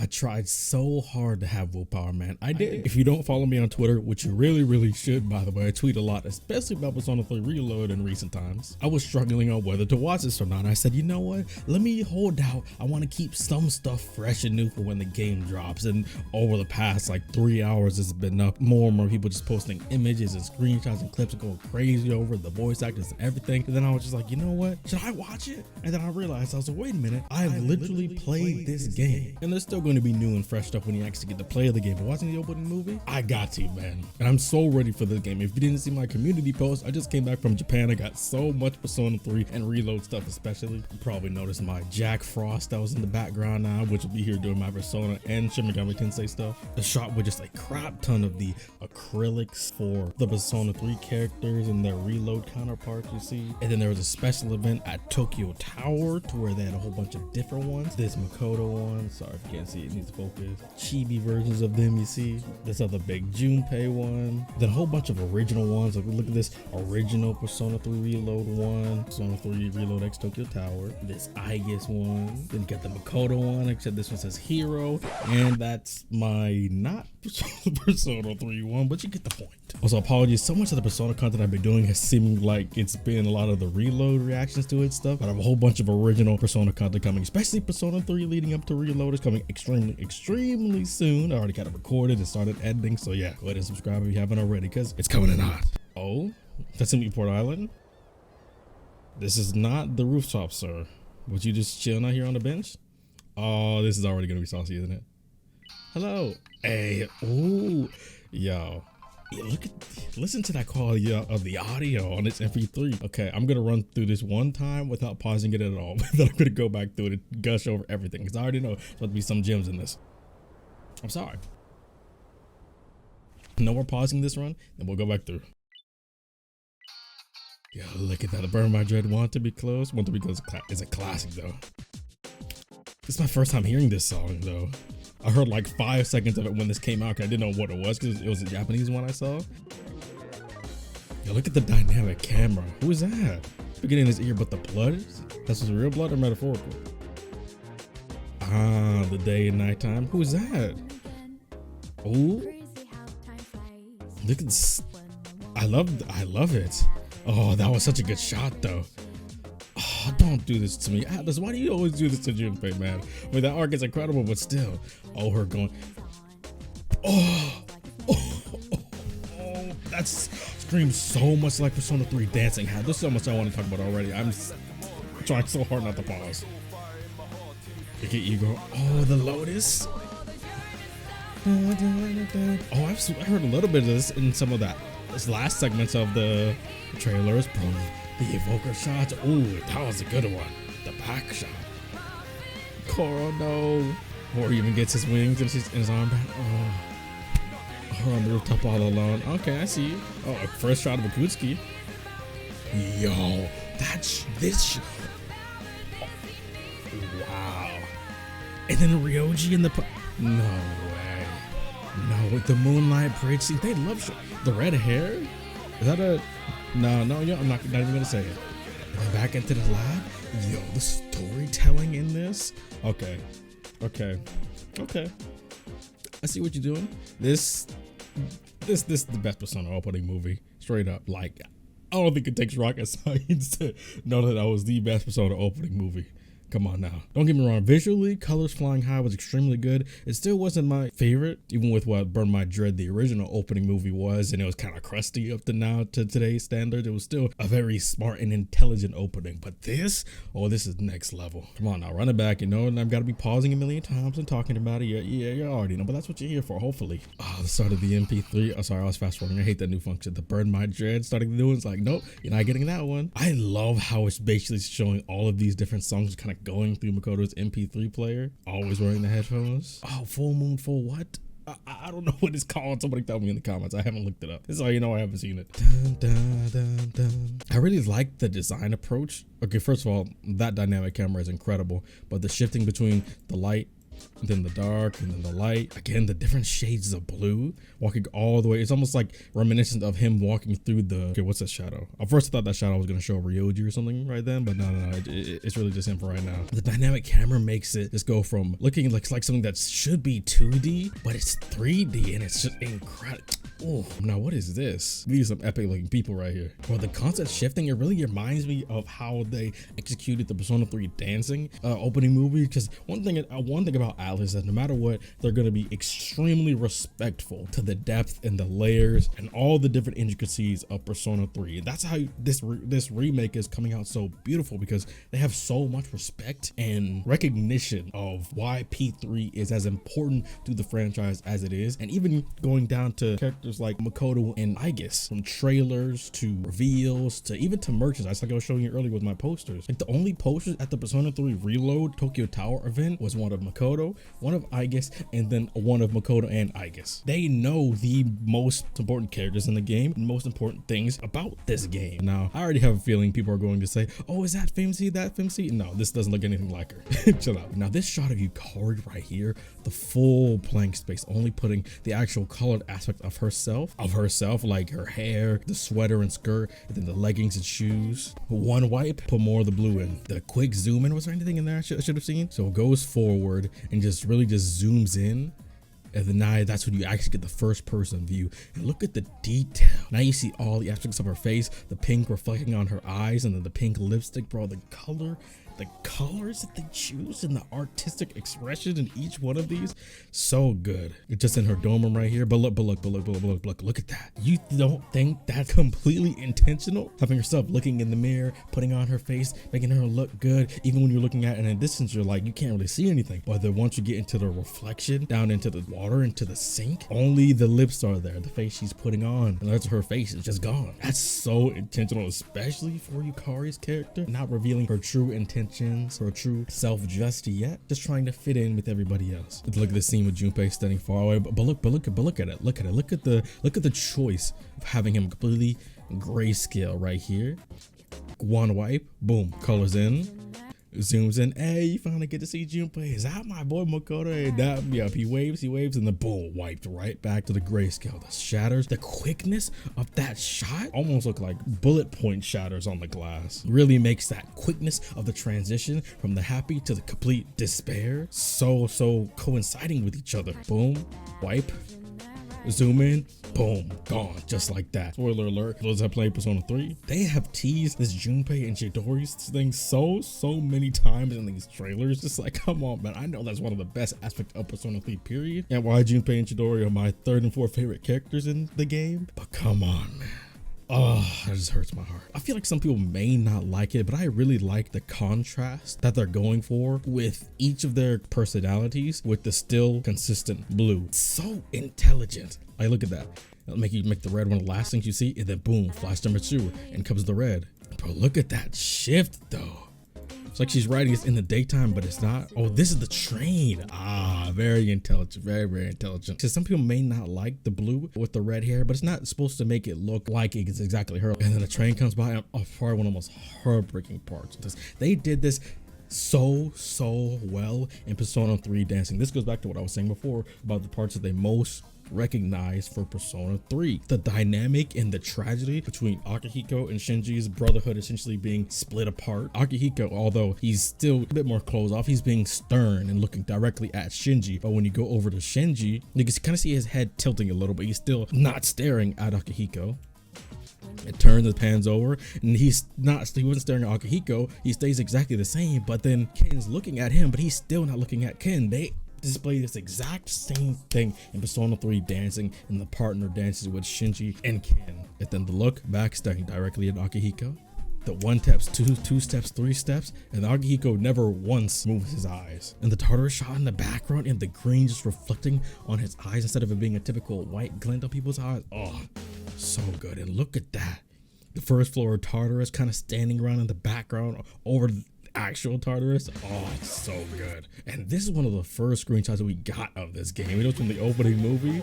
I tried so hard to have willpower, man. I did. If you don't follow me on Twitter, which you really should, by the way, I tweet a lot, especially about Persona 3 Reload in recent times. I was struggling on whether to watch this or not. I said, you know what? Let me hold out. I want to keep some stuff fresh and new for when the game drops. And over the past like 3 hours, it's been up. More and more people just posting images and screenshots and clips and going crazy over the voice actors and everything. And then I was just like, you know what? Should I watch it? And then I realized, I was like, wait a minute. I have literally played this game. And there's still going to be new and fresh stuff when you actually get to play the game. But watching the opening movie, I got to, man. And I'm so ready for this game. If you didn't see my community post, I just came back from Japan. I got so much Persona 3 and Reload stuff especially. You probably noticed my Jack Frost that was in the background now, which will be here doing my Persona and Shin Megami Tensei stuff. The shot with just a crap ton of the acrylics for the Persona 3 characters and their Reload counterparts, you see. And then there was a special event at Tokyo Tower to where they had a whole bunch of different ones. This Makoto one, sorry if you can't see it, needs to focus. Chibi versions of them, you see. This other big Junpei one. Then a whole bunch of original ones. Like, look at this original Persona 3 Reload one. Persona 3 Reload X Tokyo Tower. This Aigis one. Then you got the Makoto one, except this one says Hero. And that's my not Persona 3 one, but you get the point. Also, apologies, so much of the Persona content I've been doing has seemed like it's been a lot of the Reload reactions to it stuff, but I have a whole bunch of original Persona content coming, especially Persona 3 leading up to Reload is coming extremely soon. I already got it recorded and started editing, so yeah, go ahead and subscribe if you haven't already, because it's coming in hot. Oh, that's in Port Island? This is not the rooftop, sir. Would you just chilling out here on the bench? Oh, this is already gonna be saucy, isn't it? Hello. Hey, ooh, yo. Yeah, listen to that quality of the audio on this MP3. Okay, I'm gonna run through this one time without pausing it at all. Then I'm gonna go back through it and gush over everything, because I already know there's supposed to be some gems in this. I'm sorry. No more pausing this run, then we'll go back through. Yo, look at that. The Burn My Dread Want to Be Close. Want to Be Close is a classic though. This is my first time hearing this song though. I heard like 5 seconds of it when this came out, because I didn't know what it was, because it was a Japanese one I saw. Yo, look at the dynamic camera. Who is that? Beginning in his ear, but the blood? That's his real blood or metaphorical? Ah, the day and nighttime. Who is that? Ooh. Look at this. I love it. Oh, that was such a good shot though. Oh, don't do this to me, Atlus. Why do you always do this to Junpei, man? I mean, that arc is incredible, but still. Oh, her going. Oh, that screams so much like Persona 3 dancing hat. There's so much I want to talk about already. I'm trying so hard not to pause. Look at Ego. Oh, the Lotus. Oh, I heard a little bit of this in some of this last segments of the trailers. The evoker shots. Ooh, that was a good one. The back shot. Koro, no. Or even gets his wings and his armband. Oh, her on the rooftop all alone. Okay, I see you. Oh, first shot of Akutsuki. Yo, that's this. Wow. And then Ryoji in the. No way. No, with the moonlight bridge scene. They love the red hair. Is that a? No, I'm not even gonna say it. And back into the lab. Yo, the storytelling in this. Okay. I see what you're doing. This is the best Persona opening movie. Straight up. Like, I don't think it takes rocket science to know that was the best Persona opening movie. Come on now. Don't get me wrong. Visually, Colors Flying High was extremely good. It still wasn't my favorite, even with what Burn My Dread, the original opening movie, was, and it was kind of crusty up to now to today's standards. It was still a very smart and intelligent opening. But this, oh, this is next level. Come on now, run it back. You know, and I've got to be pausing a million times and talking about it. Yeah, you already know, but that's what you're here for, hopefully. Oh, the start of the MP3. Oh, sorry, I was fast forwarding. I hate that new function. The Burn My Dread starting the new one's like, nope, you're not getting that one. I love how it's basically showing all of these different songs kind of going through Makoto's MP3 player, always wearing the headphones. Oh, full moon, full what? I don't know what it's called. Somebody tell me in the comments. I haven't looked it up. This is how you know I haven't seen it. Dun, dun, dun, dun. I really like the design approach. Okay, first of all, that dynamic camera is incredible, but the shifting between the light and then the dark, and then the light. Again, the different shades of blue, walking all the way. It's almost like reminiscent of him walking through the, okay, what's that shadow? At first I thought that shadow was gonna show Ryoji or something right then, but no, it's really just him for right now. The dynamic camera makes it just go from looking like something that should be 2D, but it's 3D, and it's just incredible. Oh, now what is this? These are some epic looking people right here. Well, the concept shifting, it really reminds me of how they executed the Persona 3 dancing opening movie. Because one thing about Atlus is that no matter what, they're going to be extremely respectful to the depth and the layers and all the different intricacies of Persona 3. That's how this remake is coming out so beautiful, because they have so much respect and recognition of why P3 is as important to the franchise as it is, and even going down to characters like Makoto and Aigis, from trailers to reveals to even to merchandise, like I was showing you earlier with my posters. Like, the only posters at the Persona 3 Reload Tokyo Tower event was one of Makoto, one of Aigis, and then one of Makoto and Aigis. They know the most important characters in the game and most important things about this game. Now, I already have a feeling people are going to say, oh, is that Femc, that Femc? No, this doesn't look anything like her. Chill out. Now, this shot of Yukari right here, the full blank space, only putting the actual colored aspect of herself, like her hair, the sweater and skirt, and then the leggings and shoes. One wipe, put more of the blue in. The quick zoom in, was there anything in there I should have seen? So it goes forward and just really just zooms in, and then now that's when you actually get the first person view. And look at the detail. Now you see all the aspects of her face, the pink reflecting on her eyes, and then the pink lipstick, bro, the colors that they choose and the artistic expression in each one of these, so good. It's just in her dome right here, but look at that. You don't think that's completely intentional? Having herself looking in the mirror, putting on her face, making her look good, even when you're looking at it in a distance, you're like, you can't really see anything. But then once you get into the reflection, down into the water, into the sink, only the lips are there, the face she's putting on, and that's her face is just gone. That's so intentional, especially for Yukari's character, not revealing her true intentions or true self just yet, just trying to fit in with everybody else. Look at the scene with Junpei standing far away, but look at it. Look at the choice of having him completely grayscale right here. One wipe, boom, colors in, zooms in. Hey, you finally get to see Junpei. Is that my boy Makoto? Hey, that, yep, he waves, and then boom, wiped right back to the grayscale. The shatters, the quickness of that shot almost look like bullet point shatters on the glass. Really makes that quickness of the transition from the happy to the complete despair so coinciding with each other. Boom, wipe, zoom in, boom, gone, just like that. Spoiler alert, those that play Persona 3, they have teased this Junpei and Chidori's thing so many times in these trailers. Just like, come on, man. I know that's one of the best aspects of Persona 3, period, and why Junpei and Chidori are my third and fourth favorite characters in the game. But come on, man. Oh, that just hurts my heart. I feel like some people may not like it, but I really like the contrast that they're going for with each of their personalities with the still consistent blue. It's so intelligent. Like, look at that. It'll make the red one of the last things you see, and then boom, flash number 2, and comes the red. Bro, look at that shift though. It's like she's riding this in the daytime, but it's not. Oh, this is the train. Ah, very intelligent, very intelligent. Because some people may not like the blue with the red hair, but it's not supposed to make it look like it's exactly her. And then a train comes by, and probably one of the most heartbreaking parts of this. They did this so well in Persona 3 dancing. This goes back to what I was saying before about the parts that they most recognized for Persona 3. The dynamic and the tragedy between Akihiko and Shinji's brotherhood essentially being split apart. Akihiko, although he's still a bit more closed off, he's being stern and looking directly at Shinji. But when you go over to Shinji, you can kind of see his head tilting a little bit. He's still not staring at Akihiko. It turns, the pans over, and he wasn't staring at Akihiko. He stays exactly the same, but then Ken's looking at him, but he's still not looking at Ken. They display this exact same thing in Persona 3 dancing, and the partner dances with Shinji and Ken. And then the look back, staring directly at Akihiko. The one steps, two steps, 3 steps, and Akihiko never once moves his eyes. And the Tartarus shot in the background and the green just reflecting on his eyes instead of it being a typical white glint on people's eyes. Oh, so good. And look at that. The first floor of Tartarus kind of standing around in the background over the actual Tartarus. Oh, it's so good. And this is one of the first screenshots that we got of this game. It was from the opening movie.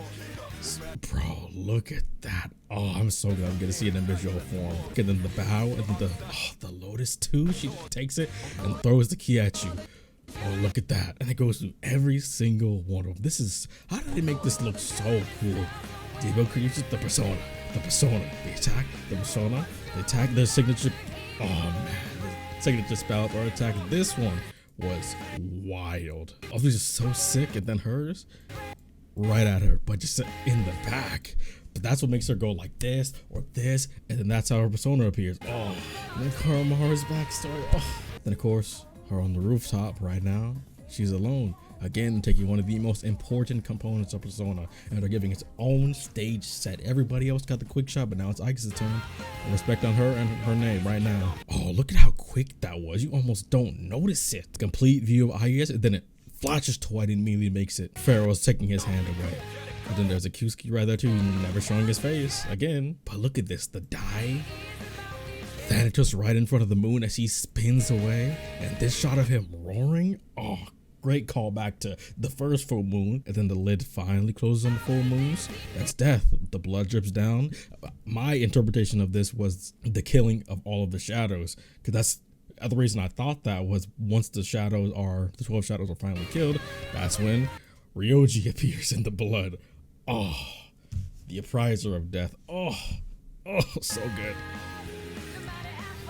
Bro, look at that. Oh, I'm so glad I'm gonna see it in visual form. And then the bow, and then the lotus too. She takes it and throws the key at you. Oh, look at that. And it goes through every single one of them. This is, how did they make this look so cool? Devo creates the persona, the attack, the persona, the attack, the signature. Oh man, the signature spell or attack. This one was wild. Oh, this is so sick. And then hers, right at her, but just in the back. But that's what makes her go like this or this, and then that's how her persona appears. Oh, and then Karamaru's backstory. Oh, then of course, her on the rooftop right now. She's alone. Again, taking one of the most important components of Persona, and they're giving its own stage set. Everybody else got the quick shot, but now it's Aigis' turn. Respect on her and her name right now. Oh, look at how quick that was. You almost don't notice it. Complete view of Aigis, and then it flashes to white and immediately makes it Pharaoh's taking his hand away. And then there's a Kusuke right there too, never showing his face again. But look at this, the die. Thanatos right in front of the moon as he spins away. And this shot of him roaring, oh, great callback to the first full moon. And then the lid finally closes on the full moons. That's death. The blood drips down. My interpretation of this was the killing of all of the shadows, because that's the reason I thought that was once the 12 shadows are finally killed, that's when Ryoji appears in the blood. Oh, the appriser of death. Oh, so good.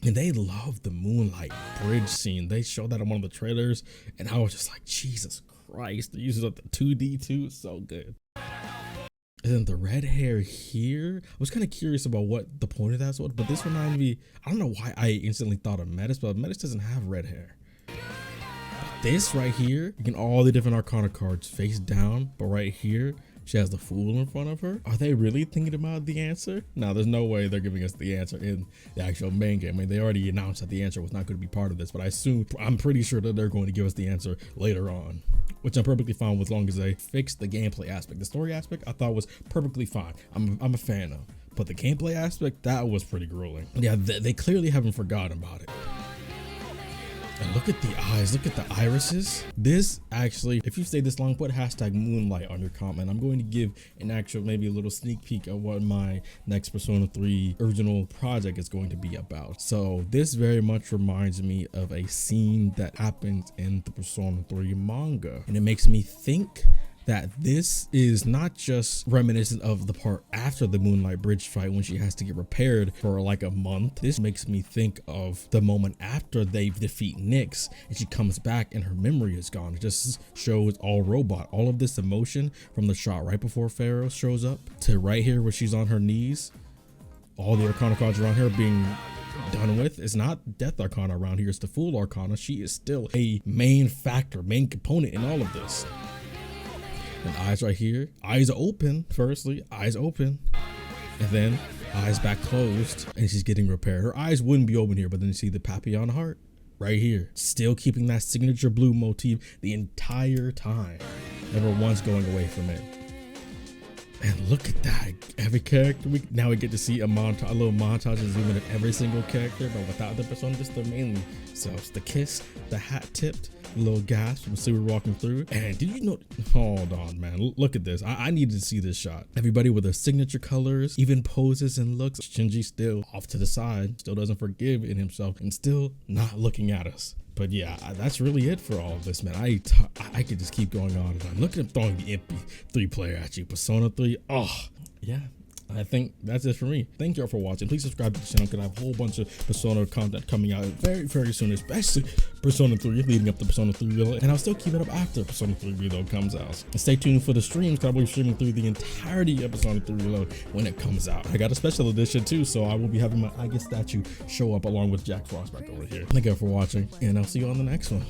And they love the moonlight bridge scene. They showed that in one of the trailers, and I was just like, Jesus Christ, they're using up the 2D too. So good. And then the red hair here, I was kind of curious about what the point of that was, but this reminded me, I don't know why I instantly thought of Metis, but Metis doesn't have red hair. But this right here, you can all the different Arcana cards face down, but right here, she has the Fool in front of her. Are they really thinking about the answer? No, there's no way they're giving us the answer in the actual main game. I mean, they already announced that the answer was not going to be part of this, but I'm pretty sure that they're going to give us the answer later on, which I'm perfectly fine with as long as they fix the gameplay aspect. The story aspect I thought was perfectly fine. I'm a fan of, but the gameplay aspect, that was pretty grueling. Yeah, they clearly haven't forgotten about it. And look at the eyes, look at the irises. This actually, if you stay this long, put hashtag moonlight on your comment. I'm going to give an actual, maybe a little sneak peek of what my next Persona 3 original project is going to be about. So this very much reminds me of a scene that happens in the Persona 3 manga. And it makes me think that this is not just reminiscent of the part after the Moonlight Bridge fight when she has to get repaired for like a month. This makes me think of the moment after they defeat Nyx and she comes back and her memory is gone. It just shows all robot. All of this emotion from the shot right before Pharaoh shows up to right here where she's on her knees. All the Arcana cards around her being done with. It's not Death Arcana around here, it's the Fool Arcana. She is still a main factor, main component in all of this. And eyes right here, eyes open, firstly, eyes open, and then eyes back closed, and she's getting repaired. Her eyes wouldn't be open here, but then you see the Papillon heart right here, still keeping that signature blue motif the entire time, never once going away from it. And look at that, every character, now we get to see a little montage of zooming at every single character, but without the persona, just their mainly selves. The kiss, the hat tipped, little gasp from Sue walking through. And did you know, hold on man, look at this. I needed to see this shot. Everybody with their signature colors, even poses and looks. Shinji still off to the side, still doesn't forgive in himself, and still not looking at us. But yeah, that's really it for all of this, man. I could just keep going on and on. Look at him throwing the MP3 player at you. Persona 3, oh, yeah. I think that's it for me. Thank you all for watching. Please subscribe to the channel because I have a whole bunch of Persona content coming out very, very soon, especially Persona 3 leading up to Persona 3 Reload. And I'll still keep it up after Persona 3 Reload comes out. And stay tuned for the streams because I'll be streaming through the entirety of Persona 3 Reload when it comes out. I got a special edition too, so I will be having my Aigis statue show up along with Jack Frost back over here. Thank you all for watching, and I'll see you on the next one.